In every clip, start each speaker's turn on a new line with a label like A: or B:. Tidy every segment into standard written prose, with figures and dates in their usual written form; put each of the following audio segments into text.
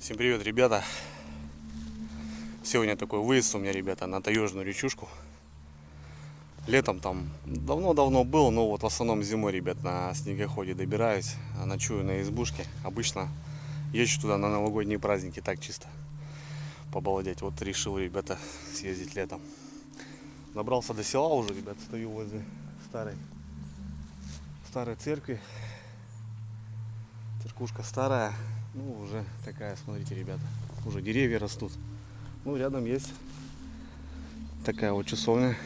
A: Всем привет, ребята! Сегодня такой выезд у меня, ребята, на таежную речушку. Летом там давно-давно был, но вот в основном зимой, ребят, на снегоходе добираюсь, ночую на избушке. Обычно езжу туда на новогодние праздники, так чисто побалдеть. Вот решил, ребята, съездить летом. Добрался до села уже, ребят, стою возле старой церкви. Церквушка старая, ну уже такая, смотрите, ребята, уже деревья растут. Ну, рядом есть такая вот часовня.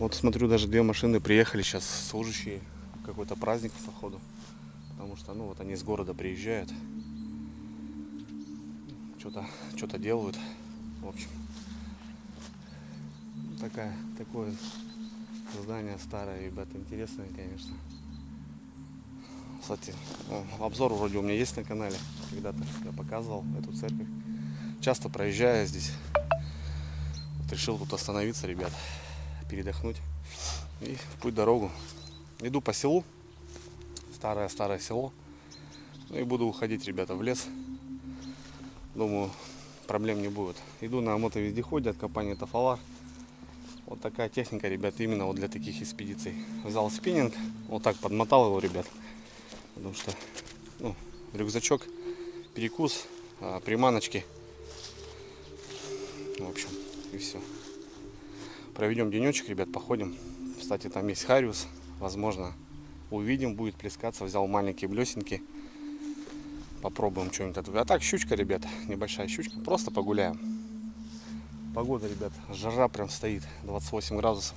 A: Вот смотрю, даже две машины приехали сейчас, служащие, какой-то праздник походу, потому что, ну, вот они из города приезжают, что-то делают, в общем, такое здание старое, ребята, интересное, конечно. Кстати, обзор вроде у меня есть на канале, когда-то я показывал эту церковь, часто проезжаю здесь, вот решил тут остановиться, ребят, передохнуть и в путь дорогу. Иду по селу, старое село, ну и буду уходить, ребята, в лес. Думаю, проблем не будет. Иду на мотовездеходе от компании Тафалар. Вот такая техника, ребят, именно вот для таких экспедиций. Взял спиннинг, вот так подмотал его, ребят. Потому что, ну, рюкзачок, перекус, приманочки. В общем, и все. Проведем денечек, ребят, походим. Кстати, там есть хариус. Возможно, увидим, будет плескаться. Взял маленькие блесенки. Попробуем что-нибудь. А так щучка, ребят, небольшая щучка. Просто погуляем. Погода, ребят, жара прям стоит, 28 градусов.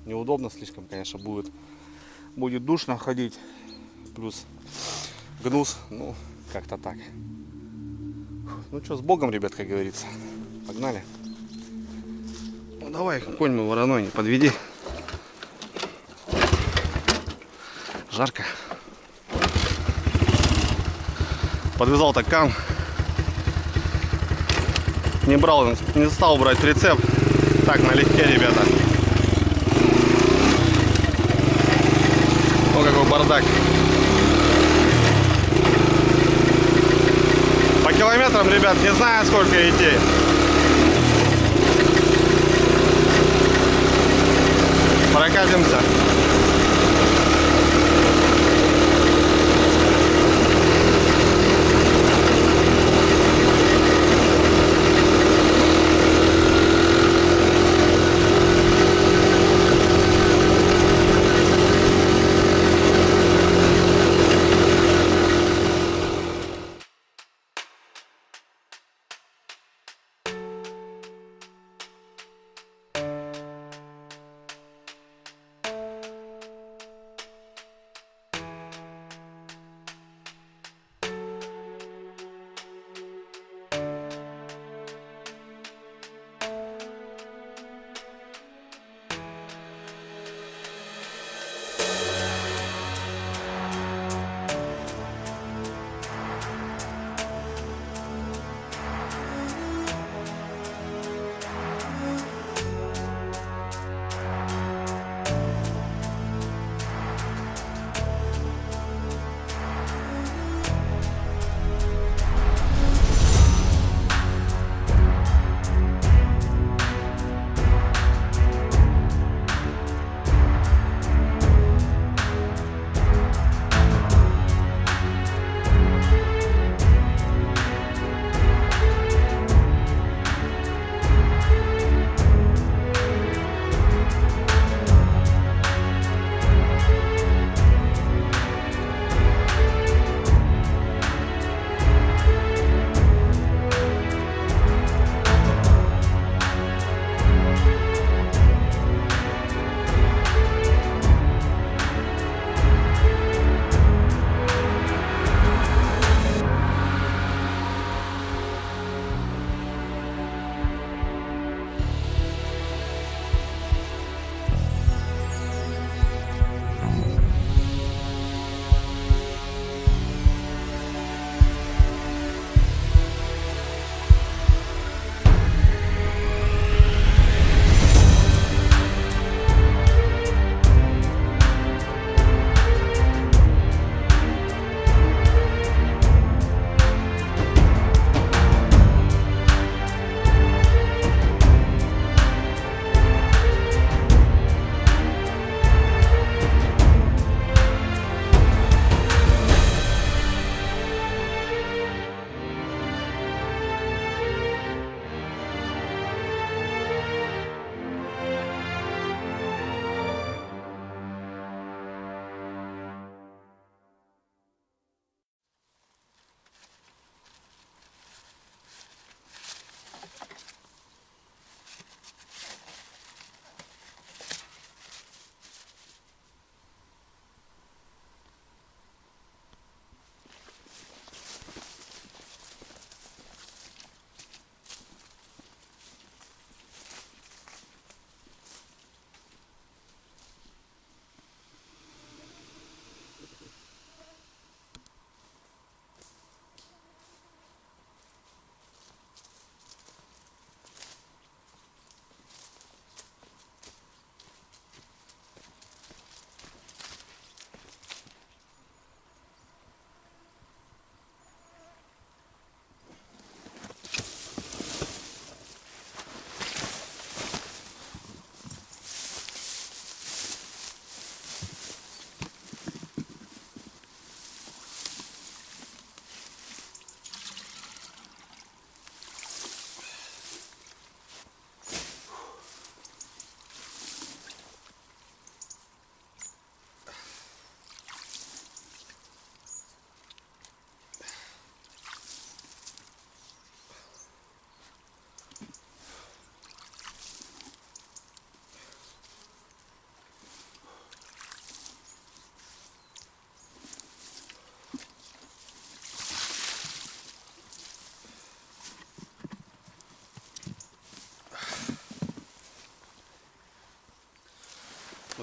A: Неудобно слишком, конечно, будет душно ходить. Плюс гнус, ну, как-то так. Ну что, с Богом, ребят, как говорится. Погнали. Ну давай, конь мой вороной, не подведи. Жарко. Подвязал такан. Не стал брать прицеп. Так, налегке, ребята. О, какой бардак. По километрам, ребят, не знаю, сколько идти. Прокатимся.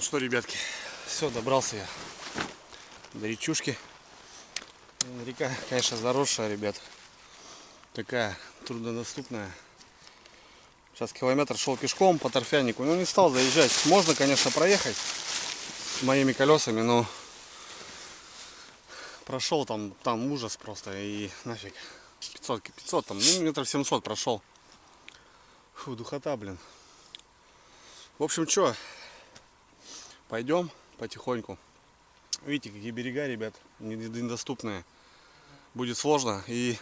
A: что, ребятки, все, добрался я до речушки. Река, конечно, заросшая, ребят. Такая труднодоступная. Сейчас километр шел пешком по торфянику, но не стал заезжать. Можно, конечно, проехать с моими колесами, но прошел там ужас просто, и нафиг. 500 там, ну, метров 700 прошел. Фу, духота, блин. В общем, что, пойдем потихоньку. Видите, какие берега, ребят, недоступные. Будет сложно. И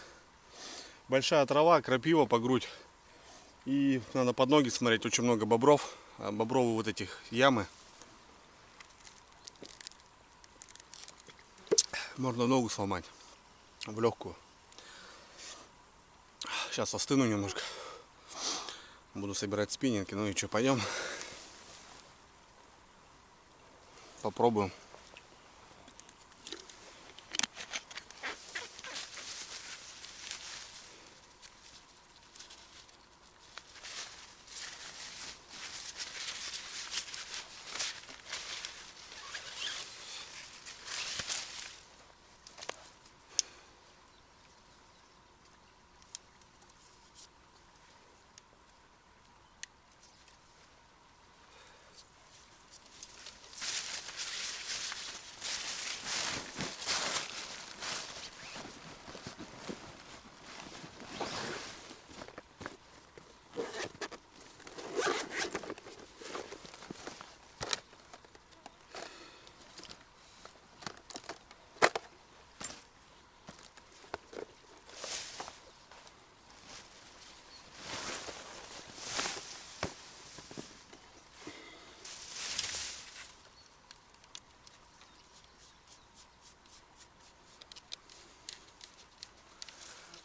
A: большая трава, крапива по грудь. И надо под ноги смотреть, очень много бобров. Бобровые вот этих ямы. Можно ногу сломать в легкую. Сейчас остыну немножко. Буду собирать спиннинги. Ну и что, пойдем. Попробуем.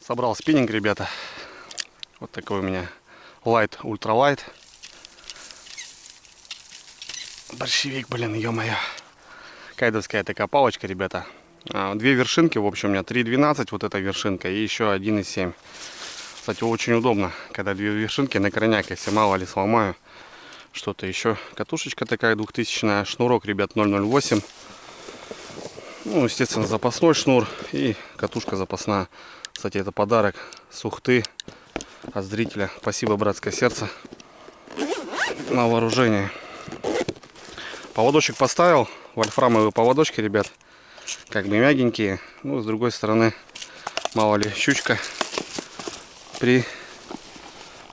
A: Собрал спиннинг, ребята. Вот такой у меня лайт, ультралайт. Борщевик, блин, ё-моё. Кайдовская такая палочка, ребята. Две вершинки, в общем, у меня 3.12, вот эта вершинка, и еще 1.7. Кстати, очень удобно, когда две вершинки на крайняк, если мало ли сломаю что-то еще. Катушечка такая 2000-я, шнурок, ребят, 0.08. Ну, естественно, запасной шнур и катушка запасная. Кстати, это подарок с Ухты от зрителя. Спасибо, братское сердце. На вооружение. Поводочек поставил. Вольфрамовые поводочки, ребят. Как бы мягенькие. Ну, с другой стороны, мало ли, щучка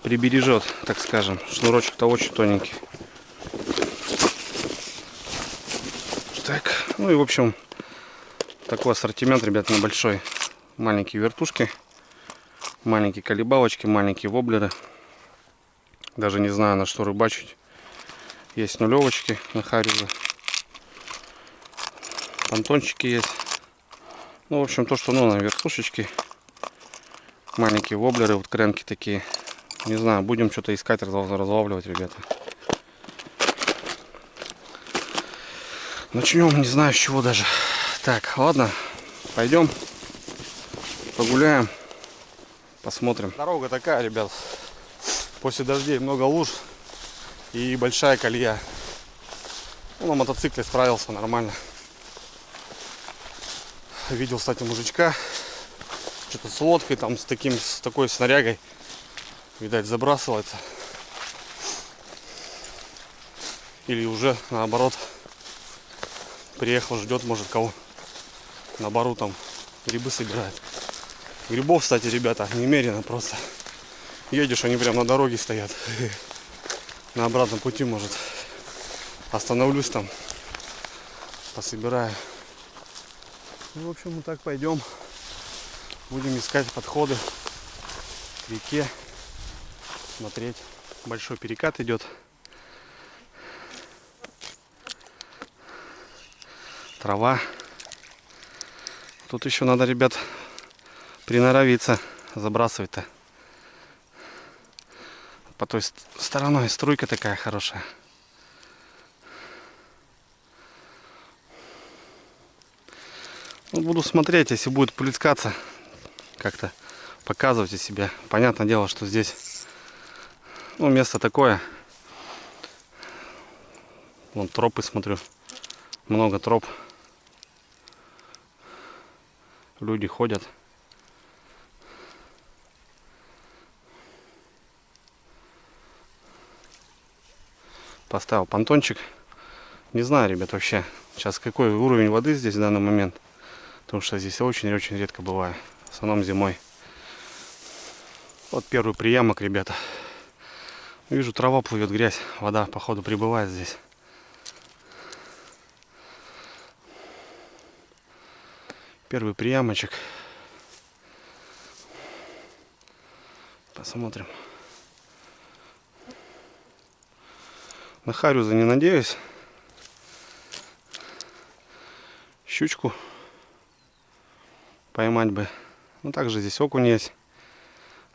A: прибережет, так скажем. Шнурочек-то очень тоненький. Так, ну и в общем, такой ассортимент, ребят, небольшой. Маленькие вертушки, маленькие колебалочки, маленькие воблеры. Даже не знаю, на что рыбачить. Есть нулевочки на Харизо. Понтончики есть. Ну, в общем, то, что на вертушечки. Маленькие воблеры, вот кренки такие. Не знаю, будем что-то искать, разлавливать, ребята. Начнем, не знаю с чего даже. Так, ладно, пойдем. Погуляем, посмотрим. Дорога такая, ребят. После дождей много луж и большая колея. Ну, на мотоцикле справился нормально. Видел, кстати, мужичка. Что-то с лодкой, там, с такой снарягой. Видать, забрасывается. Или уже, наоборот, приехал, ждет, может, кого. Наоборот, там, грибы собирает. Грибов, кстати, ребята, немерено просто. Едешь, они прям на дороге стоят. На обратном пути, может, остановлюсь там, пособираю. Ну, в общем, мы так пойдем. Будем искать подходы к реке. Смотреть. Большой перекат идет. Трава. Тут еще надо, ребят, приноровиться забрасывать-то. По той стороной струйка такая хорошая. Вот буду смотреть, если будет плескаться, как-то показывать о себе. Понятное дело, что здесь, ну, место такое. Вон тропы, смотрю. Много троп. Люди ходят. Поставил понтончик. Не знаю, ребят, вообще сейчас какой уровень воды здесь в данный момент. Потому что здесь очень-очень редко бываю. В основном зимой. Вот первый приямок, ребята. Вижу, трава плывет, грязь. Вода, походу, прибывает здесь. Первый приямочек. Посмотрим. На харюза не надеюсь. Щучку поймать бы. Ну, также здесь окунь есть.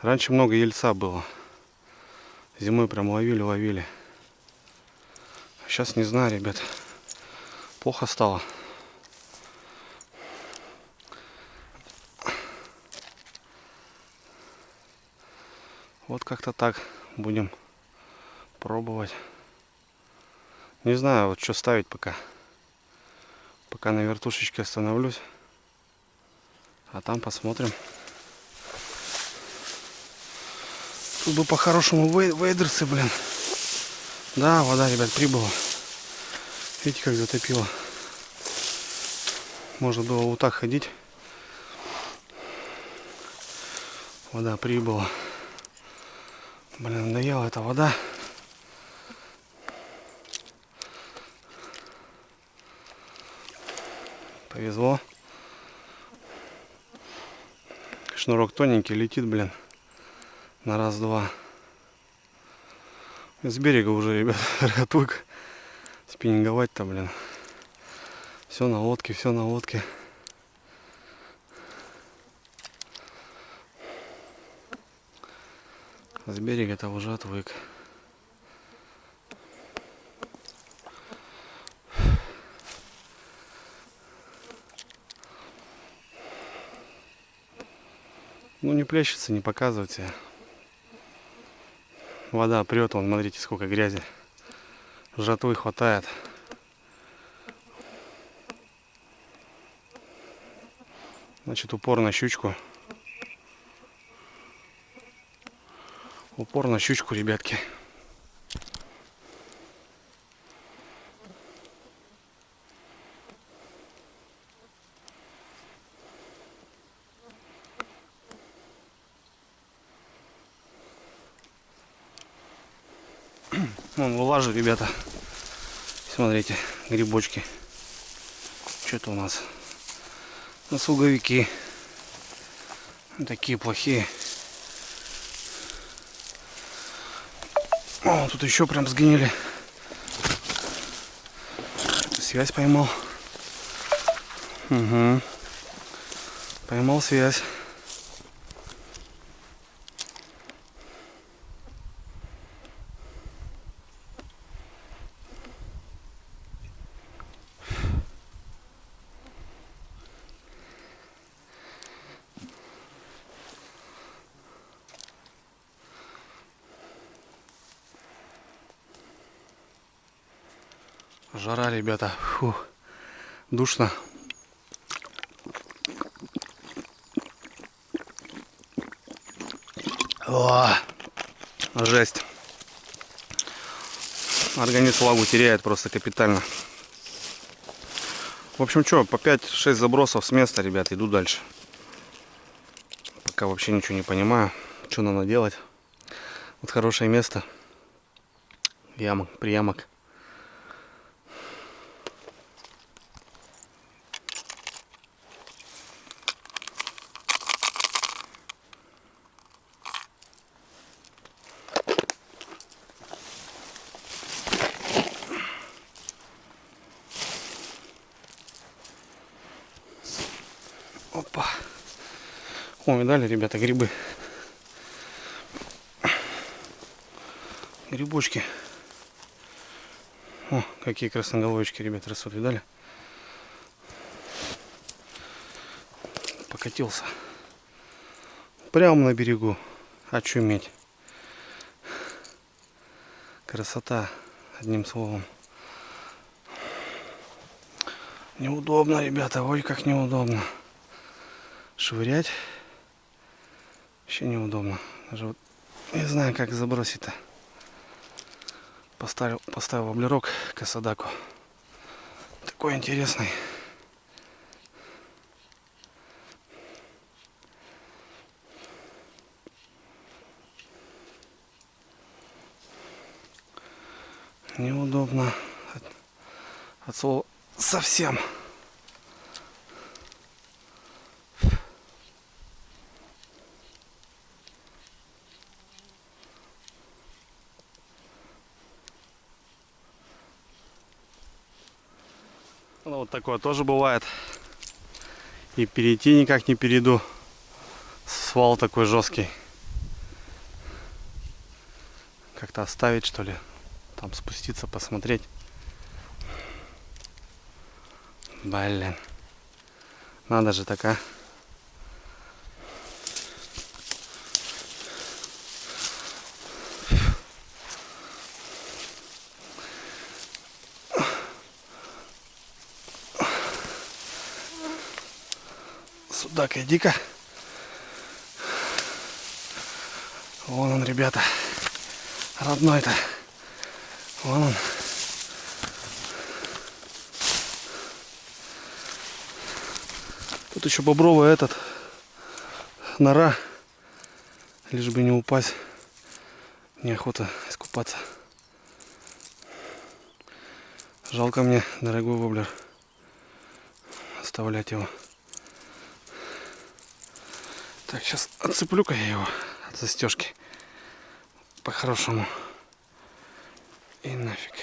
A: Раньше много ельца было. Зимой прям ловили. Сейчас не знаю, ребят. Плохо стало. Вот как-то так будем пробовать. Не знаю, вот что ставить пока. Пока на вертушечке остановлюсь. А там посмотрим. Тут бы по-хорошему вейдерсы, блин. Да, вода, ребят, прибыла. Видите, как затопило. Можно было вот так ходить. Вода прибыла. Блин, надоела эта вода. Повезло. Шнурок тоненький, летит, блин. На раз-два. С берега уже, ребят, отвык спиннинговать-то, блин. Все на лодке, все на лодке. С берега-то уже отвык. Ну, не плещется, не показывает себя. Вода прет, вон, смотрите, сколько грязи. Жратвы хватает. Значит, упор на щучку. Упор на щучку, ребятки. Вон вылажу, ребята. Смотрите, грибочки. Что-то у нас носуговики. Такие плохие. О, тут еще прям сгнили. Связь поймал. Угу. Поймал связь. Жара, ребята. Фух. Душно. О, жесть. Организм влагу теряет просто капитально. В общем, что, по 5-6 забросов с места, ребят, иду дальше. Пока вообще ничего не понимаю, что надо делать. Вот хорошее место. Ямок, приямок. Опа. О, видали, ребята, грибы. Грибочки. О, какие красноголовички, ребята, растут, видали? Покатился. Прямо на берегу. Очуметь. Красота, одним словом. Неудобно, ребята, ой, как неудобно. Швырять вообще неудобно. Даже вот не знаю, как забросить-то. Поставил воблерок Касадаку. Такой интересный. Неудобно. От слова совсем. Ну, вот такое тоже бывает. И перейти никак не перейду. Свал такой жесткий. Как-то оставить, что ли. Там спуститься, посмотреть. Блин. Надо же такая. Судак, иди-ка. Вон он, ребята. Родной-то. Вон он. Тут еще бобровый этот. Нора. Лишь бы не упасть. Неохота искупаться. Жалко мне, дорогой воблер. Оставлять его. Так, сейчас отцеплю-ка я его от застежки. По-хорошему. И нафиг.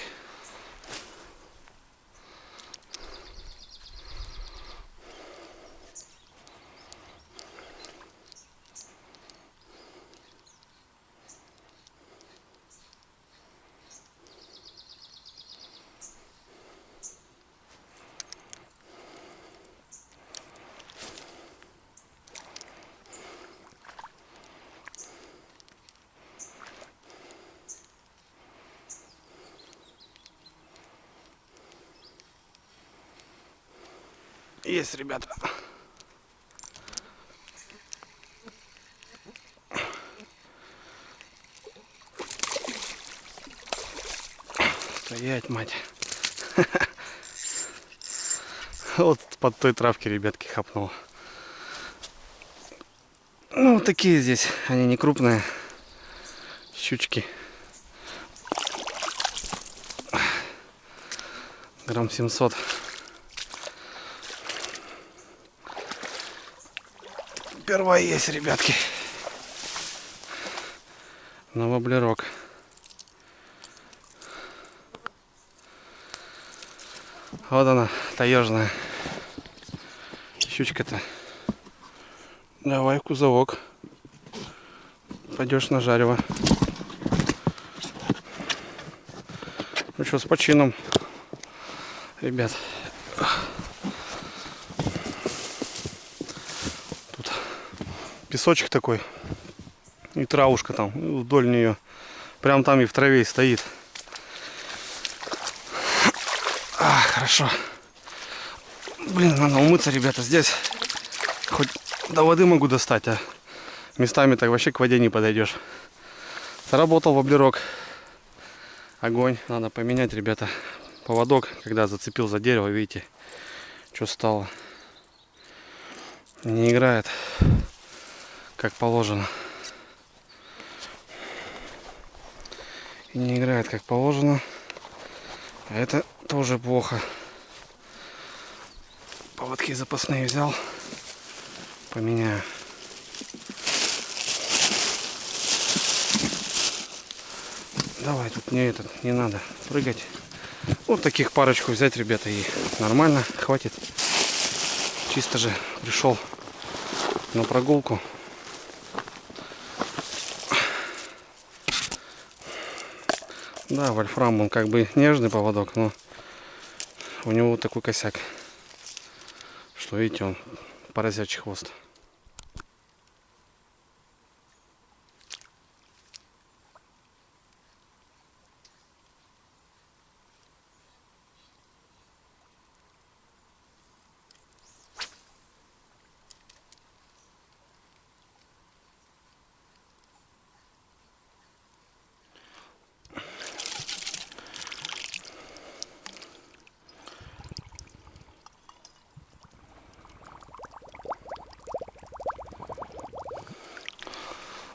A: Есть, ребята. Стоять, мать. Вот под той травки, ребятки, хапнул. Ну, вот такие здесь. Они не крупные. Щучки. Грамм 700. Первая есть, ребятки. На воблерок. Вот она, таежная. Щучка-то. Давай в кузовок. Пойдешь на жарево. Ну что, с почином, ребят. Тут песочек такой. И травушка там вдоль нее. Прям там и в траве стоит. Хорошо. Блин, надо умыться, ребята, здесь. Хоть до воды могу достать, а местами так вообще к воде не подойдешь. Сработал воблерок. Огонь. Надо поменять, ребята, поводок. Когда зацепил за дерево, видите, что стало. Не играет как положено. И не играет как положено. А это тоже плохо. Поводки запасные взял. Поменяю. Давай, тут не надо прыгать. Вот таких парочку взять, ребята, и нормально, хватит. Чисто же пришел на прогулку. Да, вольфрам, он как бы нежный поводок, но у него вот такой косяк, что, видите, он поросячий хвост.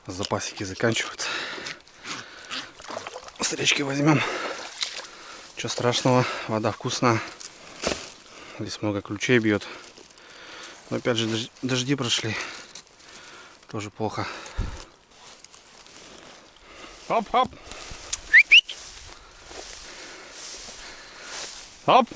A: Запасики заканчиваются. С речки возьмем. Ничего страшного, вода вкусная. Здесь много ключей бьет. Но опять же дожди прошли. Тоже плохо. Хоп-хоп. Хоп.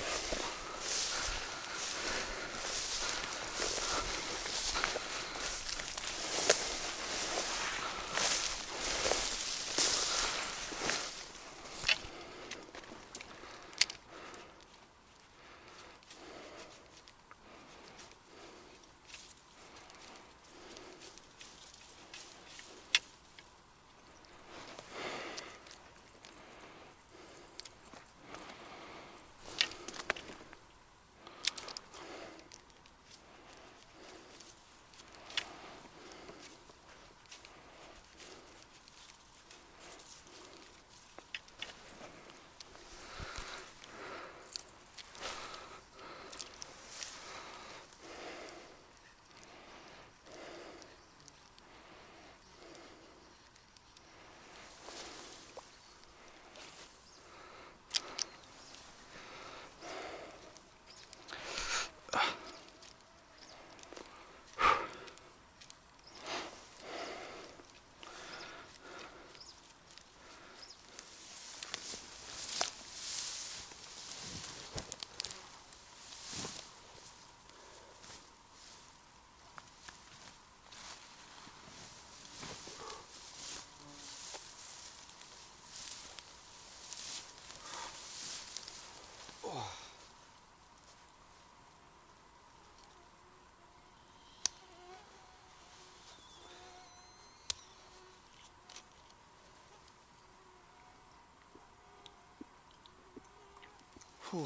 A: Фу.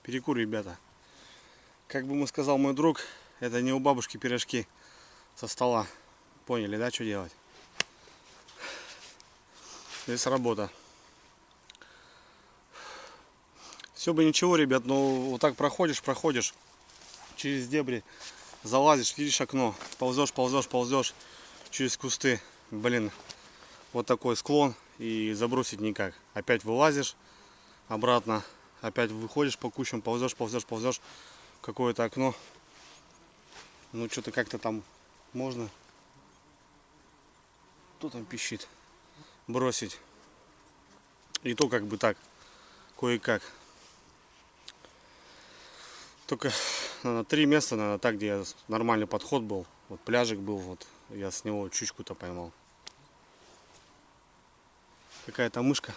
A: Перекур, ребята. Как бы сказал мой друг, это не у бабушки пирожки со стола. Поняли, да, что делать? Здесь работа. Все бы ничего, ребят, но вот так проходишь через дебри, залазишь, видишь окно, ползешь через кусты. Блин, вот такой склон, и забросить никак. Опять вылазишь обратно, опять выходишь по кущам, ползешь, какое-то окно. Ну, что-то как-то там можно. Кто там пищит? Бросить. И то как бы так, кое-как. Только на 3 места, наверное, так, где нормальный подход был. Вот пляжик был, вот я с него чучку-то поймал. Какая-то мышка.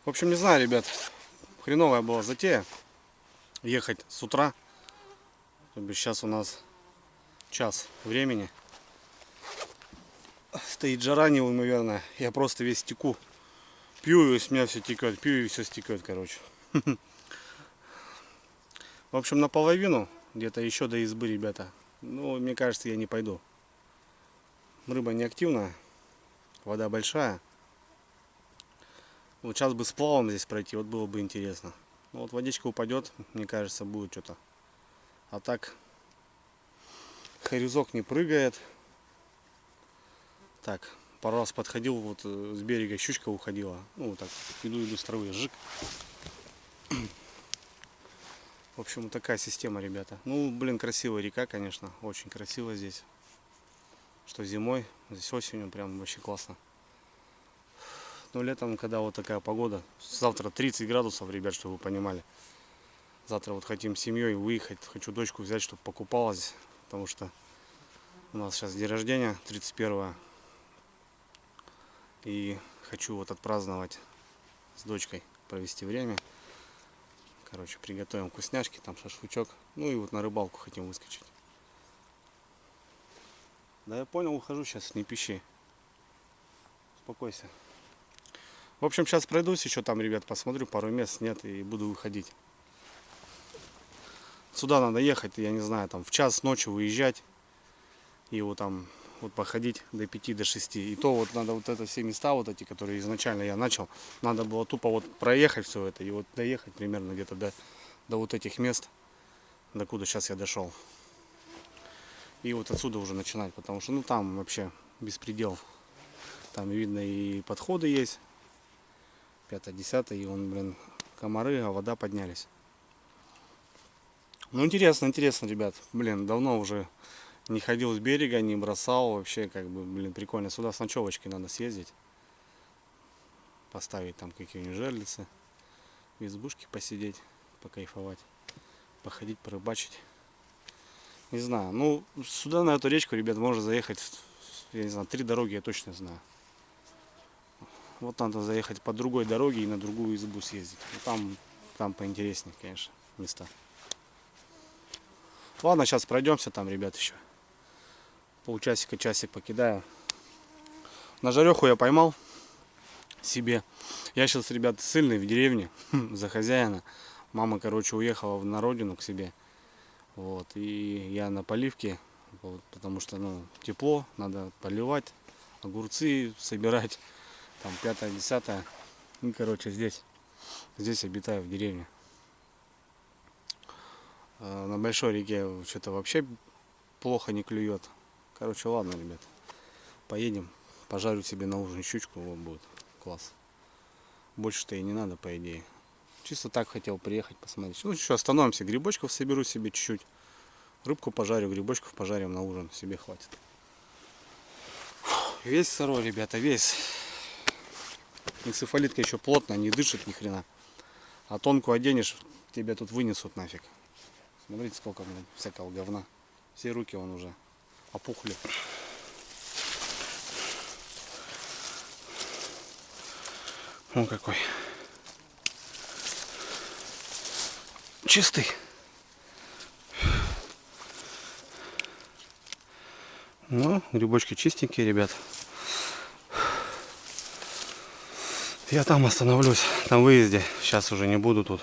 A: В общем, не знаю, ребят, хреновая была затея ехать с утра. Сейчас у нас час времени. Стоит жара неимоверная. Я просто весь теку. Пью, и с меня все текет. Пью, и все стекет, короче. В общем, наполовину, где-то еще до избы, ребята. Ну, мне кажется, я не пойду. Рыба не активная. Вода большая. Вот сейчас бы с плавом здесь пройти, вот было бы интересно. Ну, вот водичка упадет, мне кажется, будет что-то. А так, хорезок не прыгает. Так, пару раз подходил, вот с берега щучка уходила. Ну, вот так, иду с травы, жик. В общем, вот такая система, ребята. Ну, блин, красивая река, конечно. Очень красиво здесь. Что зимой, здесь осенью прям вообще классно. Но летом, когда вот такая погода. Завтра 30 градусов, ребят, чтобы вы понимали. Завтра вот хотим с семьей выехать. Хочу дочку взять, чтобы покупалась. Потому что у нас сейчас день рождения, 31-го. И хочу вот отпраздновать с дочкой, провести время. Короче, приготовим вкусняшки, там шашлычок. Ну и вот на рыбалку хотим выскочить. Да я понял, ухожу сейчас, не пищи. Успокойся. В общем, сейчас пройдусь еще там, ребят, посмотрю, пару мест нет и буду выходить. Сюда надо ехать, я не знаю, там в час ночи выезжать. И вот там вот походить до 5, до 6. И то вот надо вот это все места, вот эти, которые изначально я начал, надо было тупо вот проехать все это и вот доехать примерно где-то до вот этих мест, докуда сейчас я дошел. И вот отсюда уже начинать, потому что ну там вообще беспредел. Там видно и подходы есть. 5-10, и он, блин, комары, а вода поднялись. Ну, интересно, ребят. Блин, давно уже не ходил с берега, не бросал. Вообще, как бы, блин, прикольно. Сюда с ночевочкой надо съездить. Поставить там какие-нибудь жерлицы. В избушке посидеть, покайфовать. Походить, порыбачить. Не знаю. Ну, сюда, на эту речку, ребят, можно заехать, я не знаю, 3 дороги я точно знаю. Вот надо заехать по другой дороге и на другую избу съездить. Там поинтереснее, конечно, места. Ладно, сейчас пройдемся там, ребят, еще. Полчасика, часик покидаю. На жареху я поймал себе. Я сейчас, ребят, ссыльный в деревне за хозяина. Мама, короче, уехала на родину к себе. Вот, и я на поливке, вот, потому что, ну, тепло, надо поливать, огурцы собирать. Там 5-10. И, короче, здесь обитаю в деревне. На большой реке что-то вообще плохо не клюет. Короче, ладно, ребят. Поедем. Пожарю себе на ужин щучку. Вот будет класс. Больше-то и не надо, по идее. Чисто так хотел приехать посмотреть. Ну что, остановимся. Грибочков соберу себе чуть-чуть. Рыбку пожарю, грибочков пожарим на ужин. Себе хватит. Весь сырой, ребята, весь. Энцефалитка еще плотная, не дышит ни хрена. А тонкую оденешь, тебя тут вынесут нафиг. Смотрите, сколько, блин, всякого говна. Все руки вон уже опухли. Вон какой. Чистый. Ну, грибочки чистенькие, ребят. Я там остановлюсь, на выезде. Сейчас уже не буду тут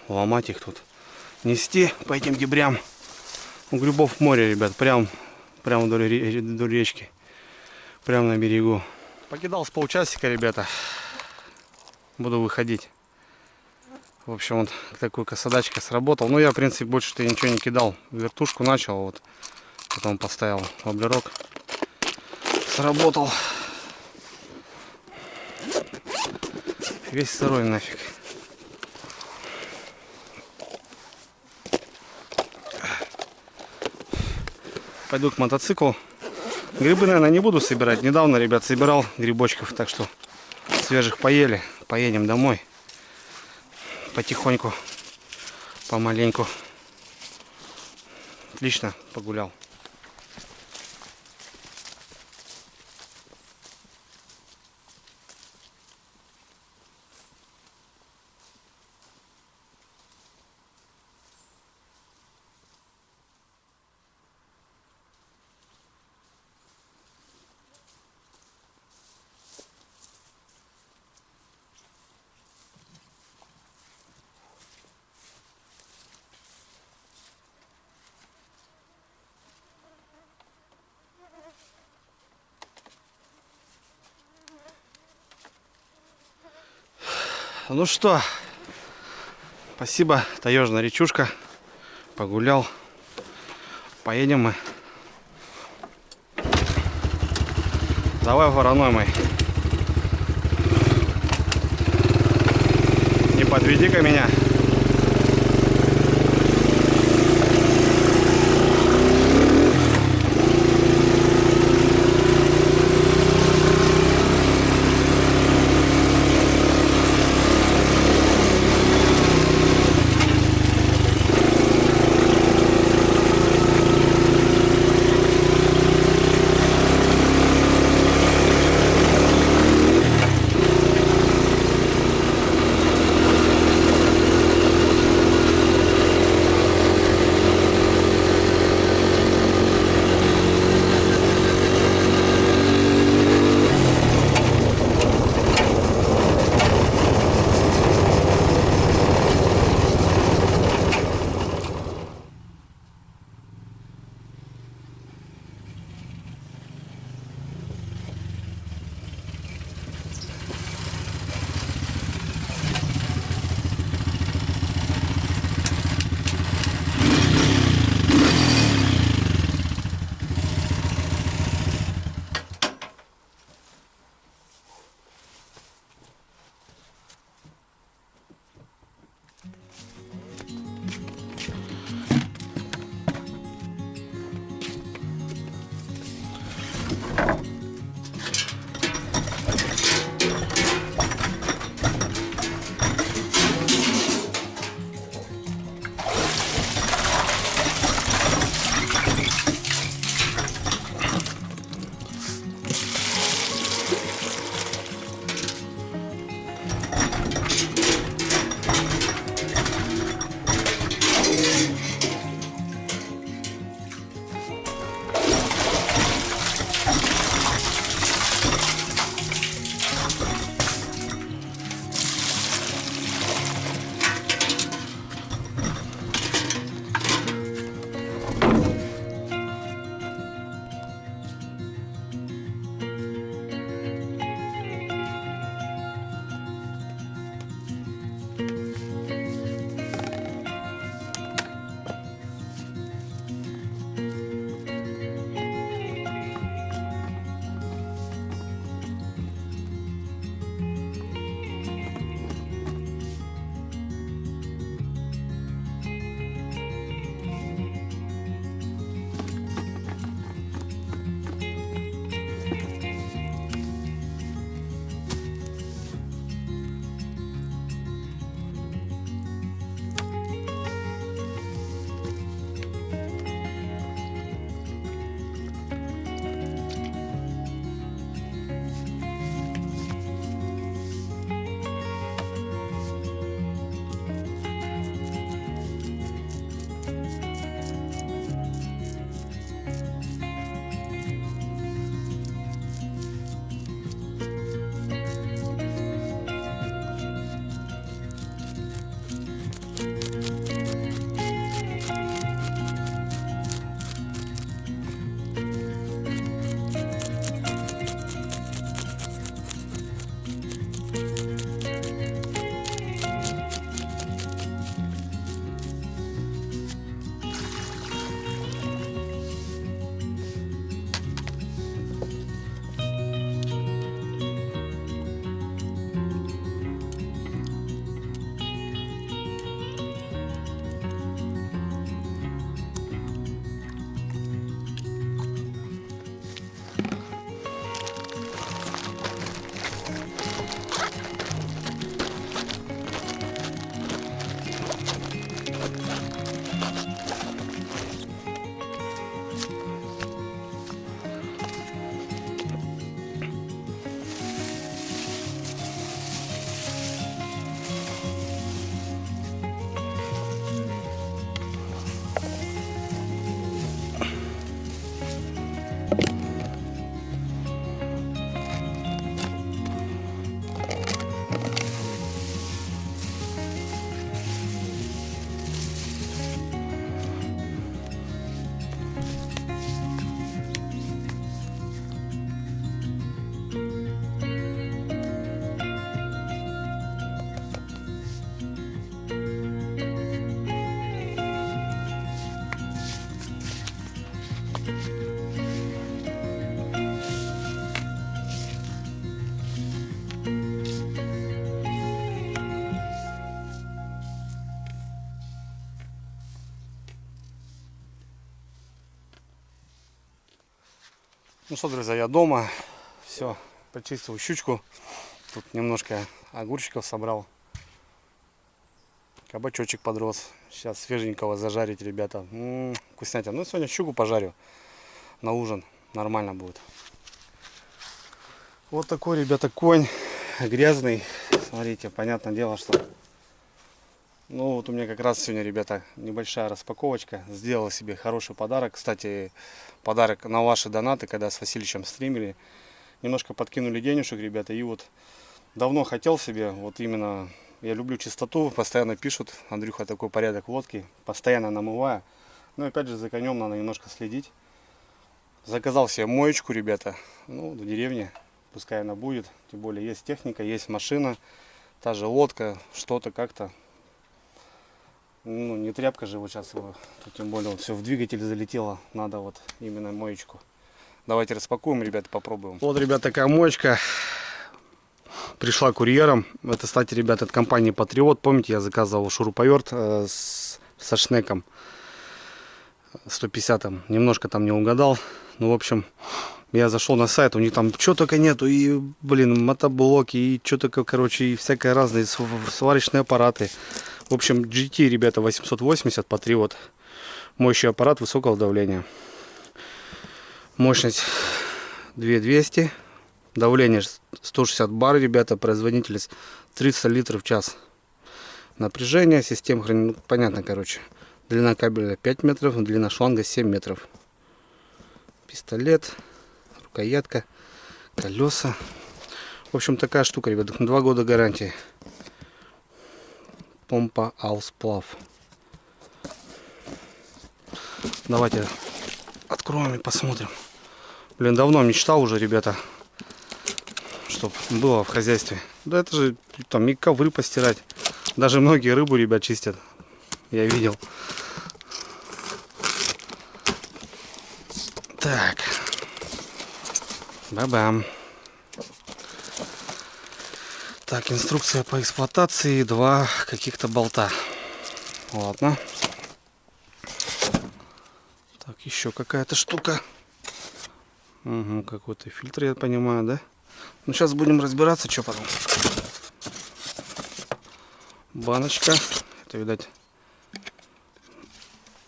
A: ломать их тут. Нести по этим дебрям. У грибов море, ребят. Прям вдоль речки. Прям на берегу. Покидал с полчасика, ребята. Буду выходить. В общем, вот такой косодачка сработал. Ну, я, в принципе, больше-то ничего не кидал. Вертушку начал, вот. Потом поставил воблерок. Сработал. Весь сырой нафиг. Пойду к мотоциклу. Грибы, наверное, не буду собирать. Недавно, ребят, собирал грибочков, так что свежих поели. Поедем домой. Потихоньку, помаленьку. Отлично погулял. Ну что, спасибо, таежная речушка. Погулял. Поедем мы. Давай, вороной мой. Не подведи-ка меня. Ну что, друзья, я дома. Все, почистил щучку. Тут немножко огурчиков собрал. Кабачочек подрос. Сейчас свеженького зажарить, ребята. Вкуснятина. Ну, сегодня щуку пожарю на ужин. Нормально будет. Вот такой, ребята, конь. Грязный. Смотрите, понятное дело, что... Ну, вот у меня как раз сегодня, ребята, небольшая распаковочка. Сделал себе хороший подарок. Кстати, подарок на ваши донаты, когда с Васильевичем стримили. Немножко подкинули денежек, ребята. И вот давно хотел себе, вот именно... Я люблю чистоту, постоянно пишут, Андрюха, такой порядок лодки, постоянно намываю. Но опять же, за конем надо немножко следить. Заказал себе моечку, ребята, ну, в деревне, пускай она будет. Тем более есть техника, есть машина, та же лодка, что-то как-то. Ну, не тряпка же вот сейчас его, тем более вот все в двигатель залетело, надо вот именно моечку. Давайте распакуем, ребята, попробуем. Вот, ребята, такая моечка. Пришла курьером. Это, кстати, ребята, от компании Патриот. Помните, я заказывал шуруповерт со шнеком 150-м. Немножко там не угадал. Ну, в общем, я зашел на сайт. У них там что только нету. И, блин, мотоблоки. И что только, короче, и всякое разное. Сварочные аппараты. В общем, GT, ребята, 880 Патриот. Моющий аппарат высокого давления. Мощность 2200. Давление 160 бар, ребята, производительность 300 литров в час. Напряжение, система хранения, ну, понятно, короче. Длина кабеля 5 метров, длина шланга 7 метров. Пистолет, рукоятка, колеса. В общем, такая штука, ребята, 2 года гарантии. Помпа Алсплав. Давайте откроем и посмотрим. Блин, давно мечтал уже, ребята, чтоб было в хозяйстве. Да это же там и ковры постирать. Даже многие рыбу, ребят, чистят. Я видел. Так. Ба-бам. Так, инструкция по эксплуатации. 2 каких-то болта. Ладно. Так, еще какая-то штука. Угу, какой-то фильтр, я понимаю, да? Ну, сейчас будем разбираться, что потом. Баночка. Это, видать,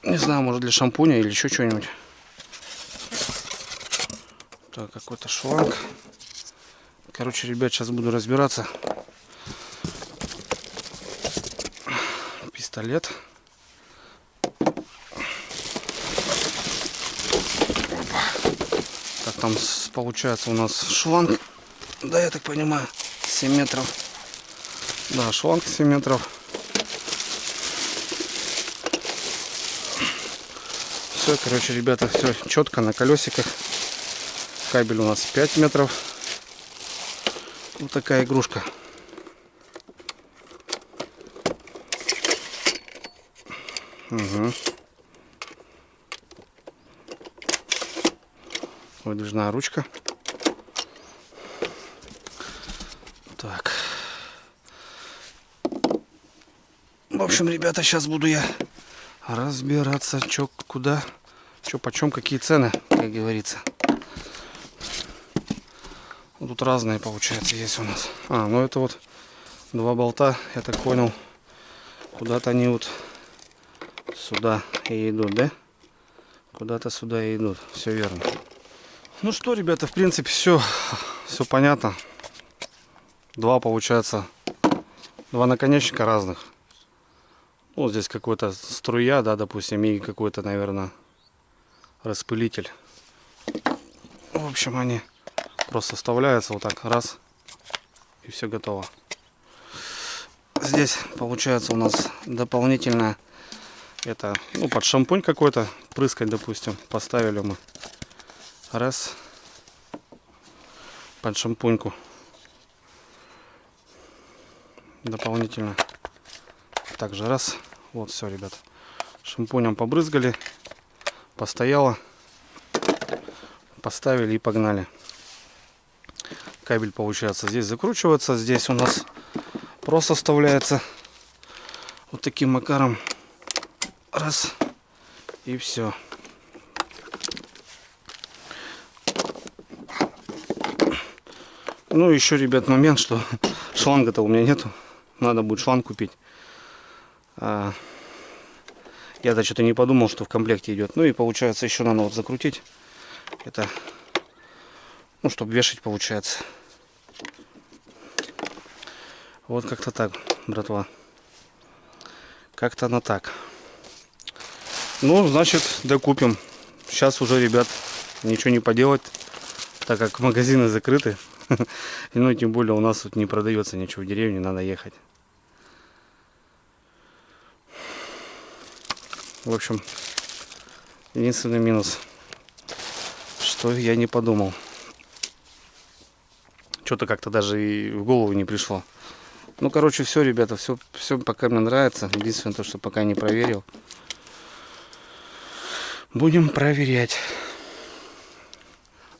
A: не знаю, может для шампуня или еще что-нибудь. Так, какой-то шланг. Короче, ребят, сейчас буду разбираться. Пистолет. Опа. Так, там получается у нас шланг. Да, я так понимаю, 7 метров. Да, шланг 7 метров. Все, короче, ребята, все четко на колесиках. Кабель у нас 5 метров. Вот такая игрушка. Угу. Выдвижная ручка. Так. В общем, ребята, сейчас буду я разбираться, что куда, что почем, какие цены, как говорится. Тут разные, получается, есть у нас. Ну это вот 2 болта, я так понял. Куда-то они вот сюда и идут, да? Куда-то сюда и идут. Все верно. Ну что, ребята, в принципе, все понятно. 2, получается, 2 наконечника разных. Вот здесь какой-то струя, да, допустим, и какой-то, наверное, распылитель. В общем, они просто вставляются вот так, раз, и все готово. Здесь, получается, у нас дополнительно это, ну, под шампунь какой-то прыскать, допустим, поставили мы. Раз, под шампуньку. Дополнительно. Также раз. Вот все, ребят. Шампунем побрызгали. Постояло. Поставили и погнали. Кабель, получается, здесь закручивается. Здесь у нас просто вставляется. Вот таким макаром. Раз. И все. Ну, еще, ребят, момент, что шланга-то у меня нету. Надо будет шланг купить. Я-то что-то не подумал, что в комплекте идет. Ну и получается еще надо вот закрутить. Это, ну, чтобы вешать, получается. Вот как-то так, братва. Как-то оно так. Ну, значит, докупим. Сейчас уже, ребят, ничего не поделать, так как магазины закрыты. И ну, тем более у нас тут не продается ничего в деревне, надо ехать. В общем, единственный минус, что я не подумал. Что-то как-то даже и в голову не пришло. Ну, короче, все, ребята, все пока мне нравится. Единственное, то, что пока не проверил. Будем проверять.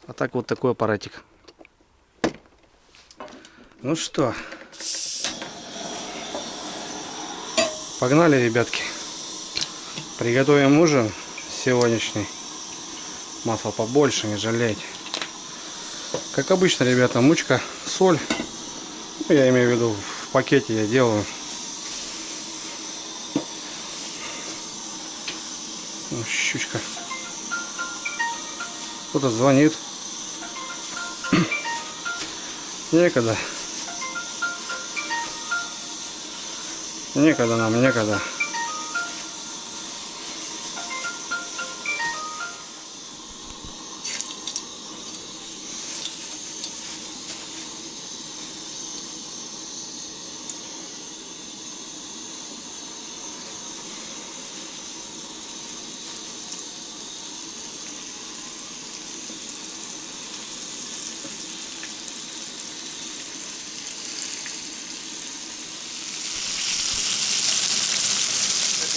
A: А так вот такой аппаратик. Ну что, погнали, ребятки. Приготовим ужин сегодняшний. Масла побольше, не жалейте. Как обычно, ребята, мучка, соль. Ну, я имею в виду, в пакете я делаю. Ну, щучка. Кто-то звонит. Некогда. Некогда нам, некогда.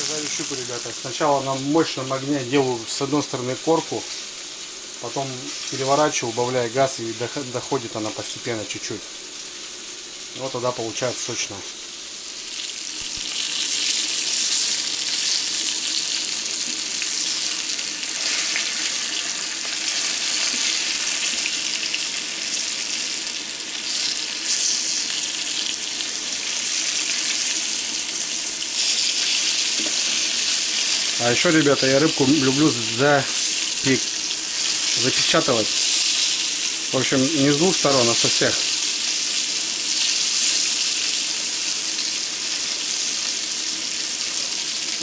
A: Жарю щуку, ребята. Сначала на мощном огне делаю с одной стороны корку, потом переворачиваю, убавляю газ, и доходит она постепенно чуть-чуть. Вот тогда получается сочно. А еще, ребята, я рыбку люблю запечатывать. В общем, не с двух сторон, а со всех.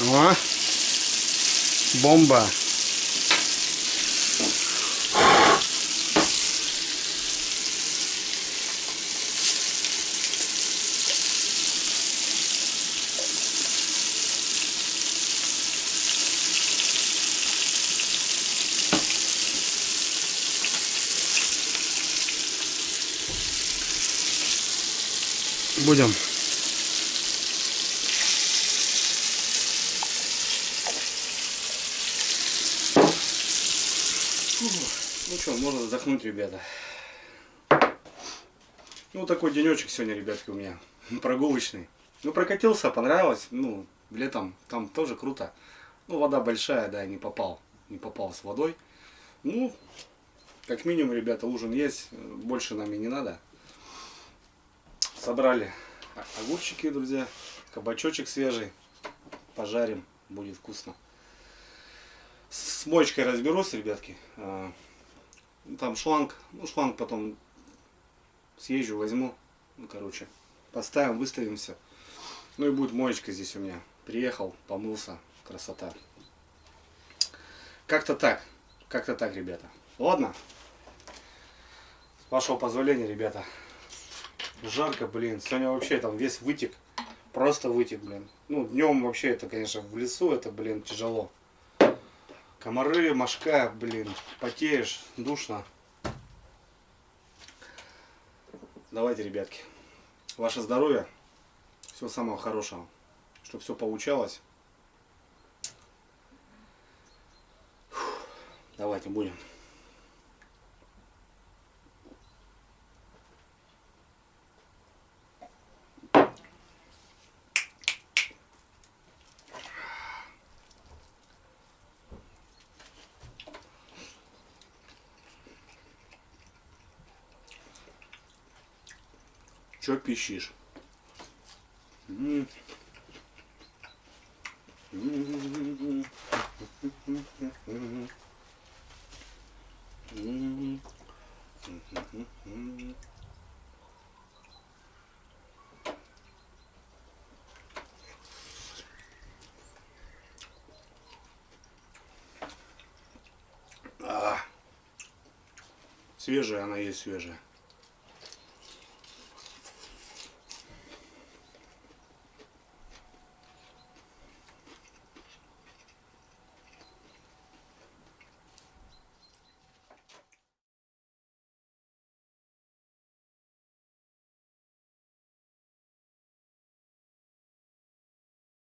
A: О, бомба. Будем. Ну что, можно вздохнуть, ребята. Ну, такой денечек сегодня, ребятки, у меня. Прогулочный. Ну, прокатился, понравилось. Ну, летом там тоже круто. Ну, вода большая, да, не попал. Не попал с водой. Ну, как минимум, ребята, ужин есть. Больше нам и не надо. Собрали огурчики, друзья. Кабачочек свежий. Пожарим. Будет вкусно. С моечкой разберусь, ребятки. Там шланг. Ну, шланг потом съезжу, возьму. Ну, короче, поставим, выставим все. Ну и будет моечка здесь у меня. Приехал, помылся. Красота. Как-то так. Как-то так, ребята. Ладно. С вашего позволения, ребята. Жарко, блин. Сегодня вообще там весь вытек. Просто вытек, блин. Ну, днем вообще это, конечно, в лесу это, блин, тяжело. Комары, мошка, блин. Потеешь, душно. Давайте, ребятки. Ваше здоровье. Всего самого хорошего. Чтобы все получалось. Давайте будем. Чё пищишь? Свежая она есть, свежая.